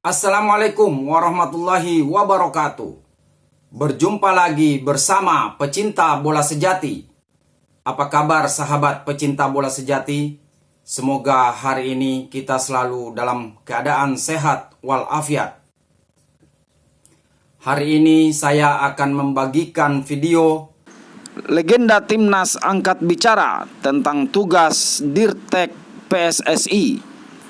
Assalamualaikum warahmatullahi wabarakatuh. Berjumpa lagi bersama pecinta bola sejati. Apa kabar sahabat pecinta bola sejati? Semoga hari ini kita selalu dalam keadaan sehat walafiat. Hari ini saya akan membagikan video legenda timnas angkat bicara tentang tugas Dirtek PSSI.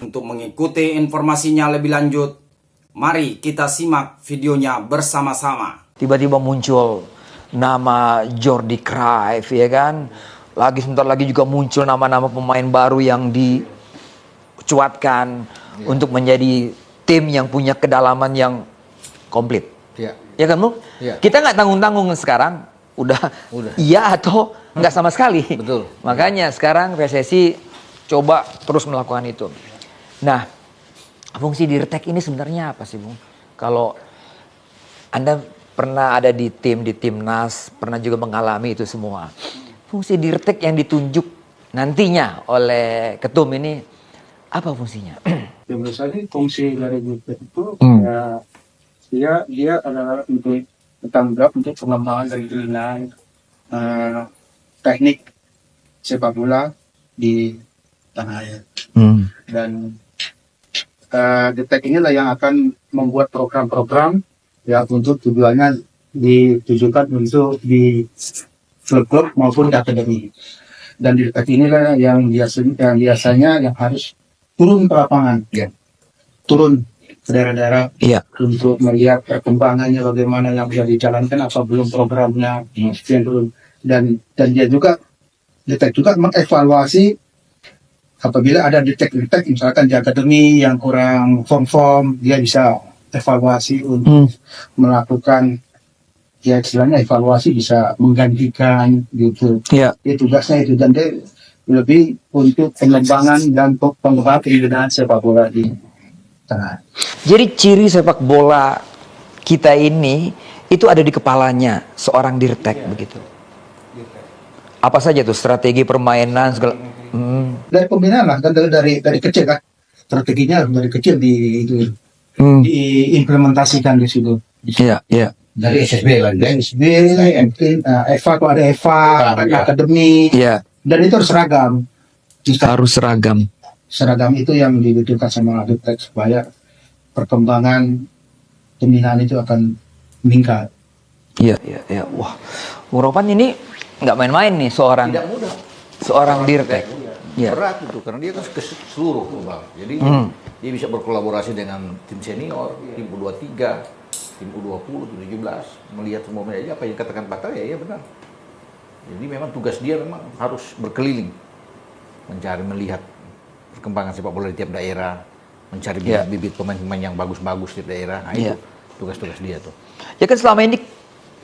Untuk mengikuti informasinya lebih lanjut, mari kita simak videonya bersama-sama. Tiba-tiba muncul nama Jordi Cruyff, ya kan? Sebentar lagi juga muncul nama-nama pemain baru yang dicuatkan untuk menjadi tim yang punya kedalaman yang komplit. Ya kan, Bung? Kita nggak tanggung-tanggung sekarang, udah. Iya atau nggak sama sekali. Betul. Makanya sekarang PSSI coba terus melakukan itu. Nah, fungsi Dirtek ini sebenarnya apa sih, Bung? Kalau Anda pernah ada di timnas, pernah juga mengalami itu semua. Fungsi Dirtek yang ditunjuk nantinya oleh ketum ini apa fungsinya? Ya menurut saya fungsi dari Dirtek itu ya dia adalah untuk bertanggung jawab untuk pengembangan dari jaringan teknik sepak bola di tanah air. Dan Dirtek inilah yang akan membuat program-program ya untuk tujuannya ditujukan untuk di klub maupun di akademi. Dan Dirtek inilah yang biasanya yang harus turun ke lapangan, turun ke daerah-daerah untuk melihat perkembangannya bagaimana yang bisa dijalankan apa belum programnya yang turun. Dan dia juga Dirtek juga mengevaluasi apabila ada Dirtek misalkan di akademi yang kurang form dia bisa evaluasi untuk melakukan ya istilahnya evaluasi, bisa menggantikan gitu. Itu tugasnya itu, dan dia lebih untuk pengembangan dan pengembangan keindahan sepak bola di tanah. Jadi ciri sepak bola kita ini itu ada di kepalanya seorang Dirtek begitu. Apa saja tuh strategi permainan segala. Dari pembinaan lah, dari kecil kan, strateginya dari kecil diimplementasikan di situ. Iya. Dari SSB lah, EVA kalau ada EVA, akademi, dan itu harus seragam. Harus seragam. Seragam itu yang dibutuhkan sama Dirtek supaya perkembangan pembinaan itu akan meningkat. Iya. Wah, Bung Ropan ini nggak main-main nih seorang. Tidak mudah. Seorang Dirtek. Berat itu karena dia kan ke seluruh global. Jadi dia bisa berkolaborasi dengan tim senior, tim U23, tim U20, U17, melihat semua media. Apa yang katakan Pak Tal ya benar. Jadi memang tugas dia memang harus berkeliling, mencari melihat perkembangan sepak bola di tiap daerah, mencari bibit pemain-pemain yang bagus-bagus di daerah. Nah, itu tugas-tugas dia tuh. Ya kan selama ini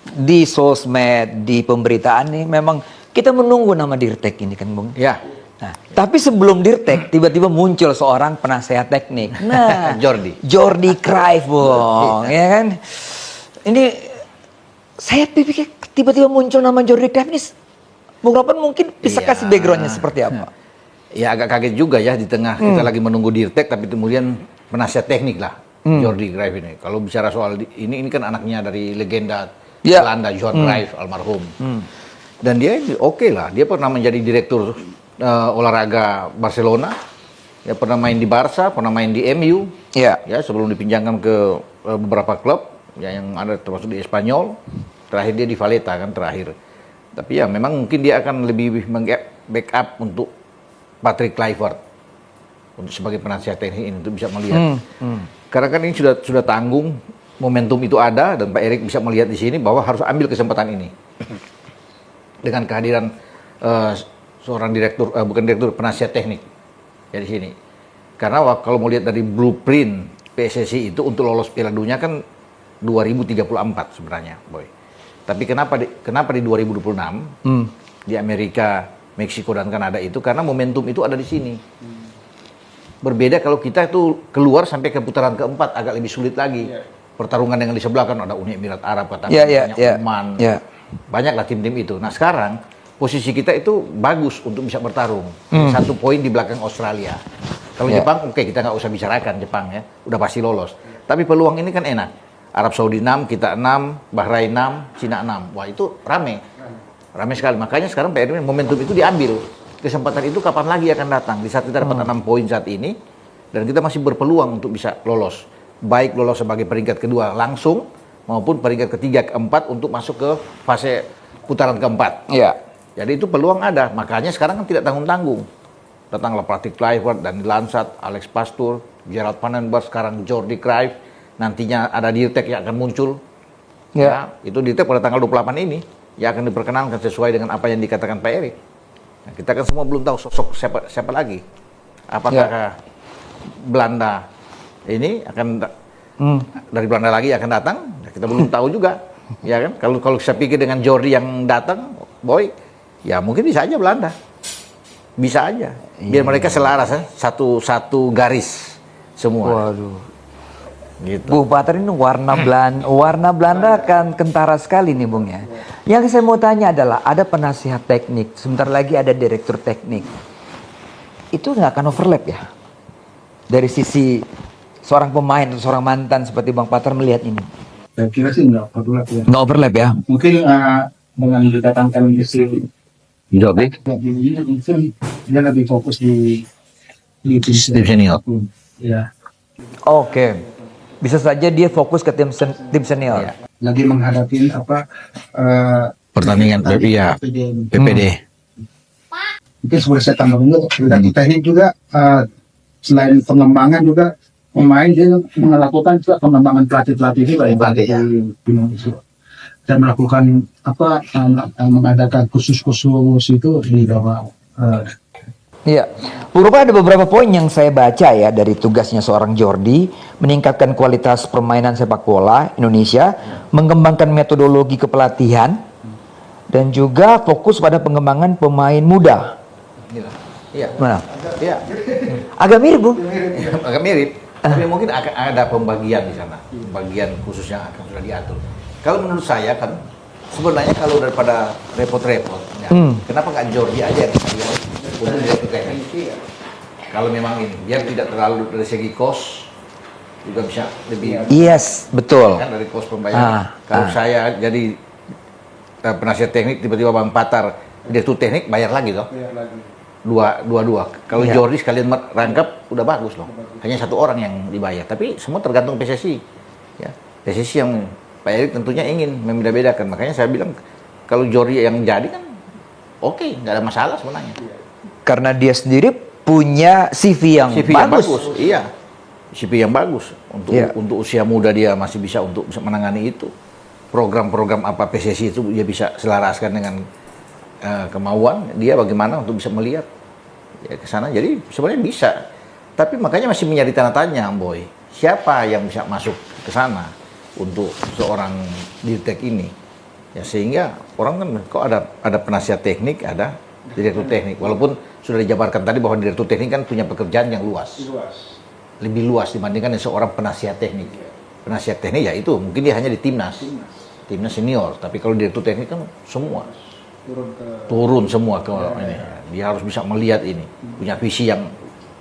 di sosmed, di pemberitaan nih memang kita menunggu nama Dirtek ini kan, Bung. Ya. Nah, tapi sebelum Dirtek tiba-tiba muncul seorang penasehat teknik. Nah, Jordi Cruyff, Bung, ya kan? Ini saya pikir tiba-tiba muncul nama Jordi Cruyff ini, Bung Ropan mungkin bisa kasih backgroundnya seperti apa? Ya agak kaget juga ya di tengah kita lagi menunggu Dirtek, tapi kemudian penasihat teknik lah Jordi Cruyff ini. Kalau bicara soal ini kan anaknya dari legenda Belanda Johan Cruyff almarhum. Dan dia oke lah, dia pernah menjadi direktur olahraga Barcelona, ya pernah main di Barca, pernah main di MU, ya sebelum dipinjamkan ke beberapa klub, ya yang ada termasuk di Spanyol, terakhir dia di Valletta kan terakhir. Tapi ya memang mungkin dia akan lebih backup untuk Patrick Kluivert untuk sebagai penasihat teknik ini untuk bisa melihat. Karena kan ini sudah tanggung, momentum itu ada dan Pak Erik bisa melihat di sini bahwa harus ambil kesempatan ini dengan kehadiran seorang penasihat teknik ya di sini. Karena kalau mau lihat dari blueprint PSSI itu untuk lolos Piala Dunia kan 2034 sebenarnya, Boy. Tapi kenapa di 2026 di Amerika, Meksiko dan Kanada itu karena momentum itu ada di sini. Berbeda kalau kita itu keluar sampai ke putaran keempat agak lebih sulit lagi. Pertarungan dengan di sebelah kan ada Uni Emirat Arab, Oman. Banyaklah tim-tim itu. Nah sekarang posisi kita itu bagus untuk bisa bertarung. 1 poin di belakang Australia. Kalau Jepang, oke, kita nggak usah bicarakan Jepang ya, udah pasti lolos. Tapi peluang ini kan enak. Arab Saudi 6, kita 6, Bahrain 6, Cina 6. Wah itu rame. Rame sekali. Makanya sekarang PR momentum itu diambil. Kesempatan itu kapan lagi akan datang. Di saat kita dapat 6 poin saat ini, dan kita masih berpeluang untuk bisa lolos. Baik lolos sebagai peringkat kedua langsung, maupun peringkat ketiga, keempat untuk masuk ke fase putaran keempat. Iya. Jadi itu peluang ada. Makanya sekarang kan tidak tanggung-tanggung. Datanglah Patrick Kluivert, Dani Lansat, Alex Pastur, Gerald Van den Berg, sekarang Jordi Cruijff. Nantinya ada Dirtek yang akan muncul. Ya. Itu Dirtek pada tanggal 28 ini. Yang akan diperkenalkan sesuai dengan apa yang dikatakan Pak Erik. Nah, kita kan semua belum tahu sosok siapa lagi. Apakah Belanda ini akan dari Belanda lagi akan datang? Kita belum tahu juga. Ya kan? Kalau saya pikir dengan Jordi yang datang, boy, ya mungkin bisa aja Belanda. Bisa aja. Biar mereka selaras satu garis semua. Waduh. Gitu. Bung Pater ini warna Belanda akan kentara sekali nih Bung ya. Yang saya mau tanya adalah ada penasihat teknik, sebentar lagi ada direktur teknik. Itu nggak akan overlap ya? Dari sisi seorang pemain atau seorang mantan seperti Bang Pater melihat ini. Saya kira sih nggak overlap ya. Nggak overlap ya? Mungkin dengan didatangkan istri Jordi? ini mungkin dia lebih fokus di tim senior. Ya. Oke. Bisa saja dia fokus ke tim senior. Iya. Lagi menghadapi Pertandingan PPD. Mungkin seperti saya tambah dulu, dari teknik juga selain pengembangan juga pemain dia melakukan juga pengembangan pelatih ini baik di Indonesia. Dan melakukan mengadakan khusus-khusus itu di bawah. Iya, beberapa ada beberapa poin yang saya baca ya dari tugasnya seorang Jordi, meningkatkan kualitas permainan sepak bola Indonesia, mengembangkan metodologi kepelatihan, dan juga fokus pada pengembangan pemain muda. Iya. Mana? Iya. Agak mirip Bu. Agak mirip. Tapi mungkin akan ada pembagian di sana. Pembagian khusus yang akan sudah diatur. Kalau menurut saya kan, sebenarnya kalau daripada repot-repot, ya, kenapa nggak Jordi aja yang sekalian untuk direktur teknik? Kalau memang ini, biar tidak terlalu dari segi cost juga bisa lebih. Yes, betul. Kan dari cost pembayaran. Kalau saya jadi penasihat teknik, tiba-tiba Bang Patar direktur teknik, bayar lagi toh. Dua. Kalau Jordi sekalian rangkap, udah bagus loh. Hanya satu orang yang dibayar. Tapi semua tergantung PSSI. Ya, PSSI yang Pak Erik tentunya ingin membeda-bedakan. Makanya saya bilang kalau Jordi yang jadi kan oke, nggak ada masalah sebenarnya. Karena dia sendiri punya CV yang bagus. Iya, CV yang bagus untuk usia muda dia masih bisa menangani itu. Program-program apa PSSI itu dia bisa selaraskan dengan kemauan dia bagaimana untuk bisa melihat ya ke sana. Jadi sebenarnya bisa. Tapi makanya masih menjadi tanda tanya, Boy. Siapa yang bisa masuk ke sana untuk seorang Dirtek ini? Ya sehingga orang kan kok ada penasihat teknik, ada direktur teknik. Walaupun sudah dijabarkan tadi bahwa direktur teknik kan punya pekerjaan yang luas. Lebih luas dibandingkan seorang penasihat teknik. Penasihat teknik ya itu mungkin dia hanya di timnas senior. Tapi kalau direktur teknik kan semua turun semua ke ini. Dia harus bisa melihat ini, punya visi yang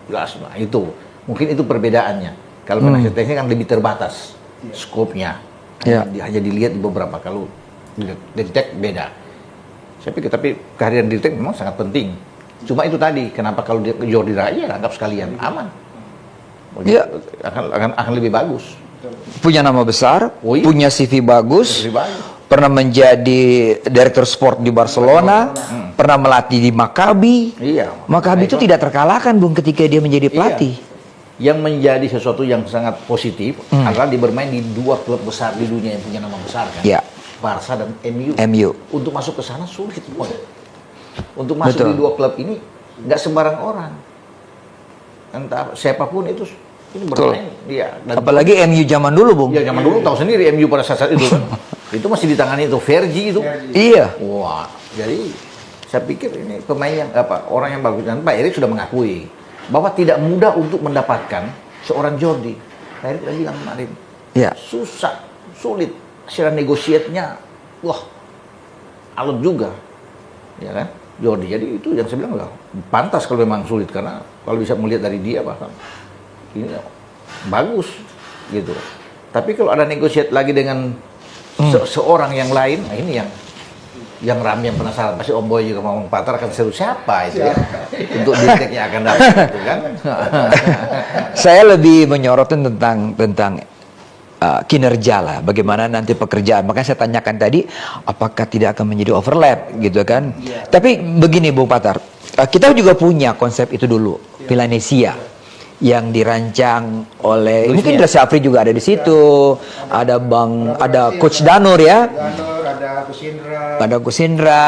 jelas. Nah, itu mungkin itu perbedaannya. Kalau penasihat teknik kan lebih terbatas skopnya. Hanya dilihat di beberapa. Kalau Dirtek beda. Saya pikir tapi kehadiran Dirtek memang sangat penting. Cuma itu tadi, kenapa kalau Jordi Raya anggap sekalian aman. Akan lebih bagus. Punya nama besar, punya CV bagus, pernah menjadi direktur sport di Barcelona, pernah melatih di Maccabi. Maccabi itu tidak terkalahkan Bung ketika dia menjadi pelatih. Yang menjadi sesuatu yang sangat positif adalah dia bermain di dua klub besar di dunia yang punya nama besar kan. Barca dan MU. Untuk masuk ke sana sulit, Boy. Untuk masuk di dua klub ini nggak sembarang orang. Entah siapapun itu ini bermain dia. Apalagi MU zaman dulu, Bung. Ya zaman dulu tahu sendiri MU pada saat itu kan. Itu masih ditangani itu Fergie itu. Iya. Wah, jadi saya pikir ini pemain yang orang yang bagus. Dan Pak Erik sudah mengakui bahwa tidak mudah untuk mendapatkan seorang Jordi. Pak Erik sudah bilang kemarin. Susah, sulit. Hasil negosiatnya, wah, alot juga, ya kan, Jordi. Jadi itu yang saya bilang lah, pantas kalau memang sulit karena kalau bisa melihat dari dia bahkan ini bagus, gitu. Tapi kalau ada negosiat lagi dengan seorang yang lain, nah ini yang Ram yang penasaran, pasti Om Boy juga mau Pak Tar akan seru siapa itu ya untuk Dirteknya akan dapat itu kan. Saya lebih menyorotkan tentang kinerja lah, bagaimana nanti pekerjaan. Makanya saya tanyakan tadi, apakah tidak akan menjadi overlap gitu kan? Tapi begini Bung Patar, kita juga punya konsep itu dulu, Villanesia yang dirancang oleh mungkin Indra Syafri juga ada di situ, ada Coach Danur ya. Ada Kusindra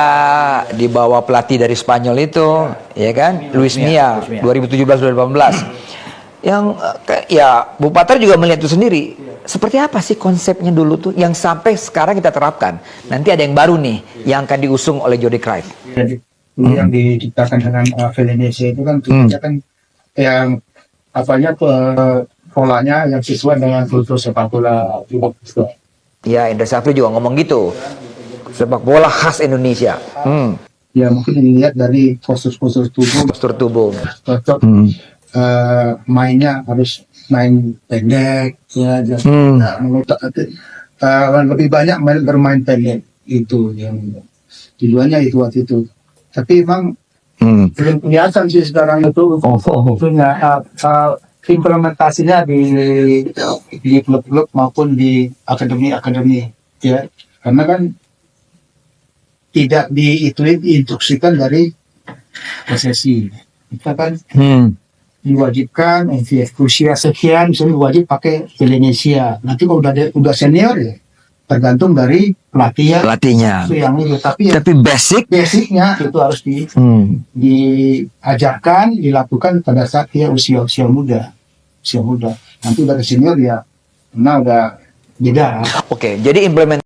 di bawah pelatih dari Spanyol itu, ya kan? Luis Mia 2017-2018. Yang ya Bu Patar juga melihat itu sendiri. Seperti apa sih konsepnya dulu tuh yang sampai sekarang kita terapkan? Nanti ada yang baru nih yang akan diusung oleh Jordi Cruyff. Jadi yang diciptakan dengan Villanesia itu kan tujuannya kan yang polanya yang sesuai dengan kultur sepak bola itu. Ya, Indra Syafri juga ngomong gitu. Sepak bola khas Indonesia. Ya mungkin dilihat dari postur tubuh. Postur tubuh. Cocok mainnya harus main pendek ya. Lebih banyak bermain pendek itu yang tujuannya itu waktu itu. Tapi emang belum kelihatan sih sekarang itu. Implementasinya di klub-klub maupun di akademi ya, karena kan tidak diinstruksikan dari PSSI. Kita kan diwajibkan usia sekian misalnya wajib pakai Villanesia. Nanti kalau udah senior ya tergantung dari pelatihnya. Itu yang itu. Tapi basicnya itu harus diajarkan, dilakukan pada saat dia usia muda. Nanti udah senior ya, udah beda. Oke, jadi implementasi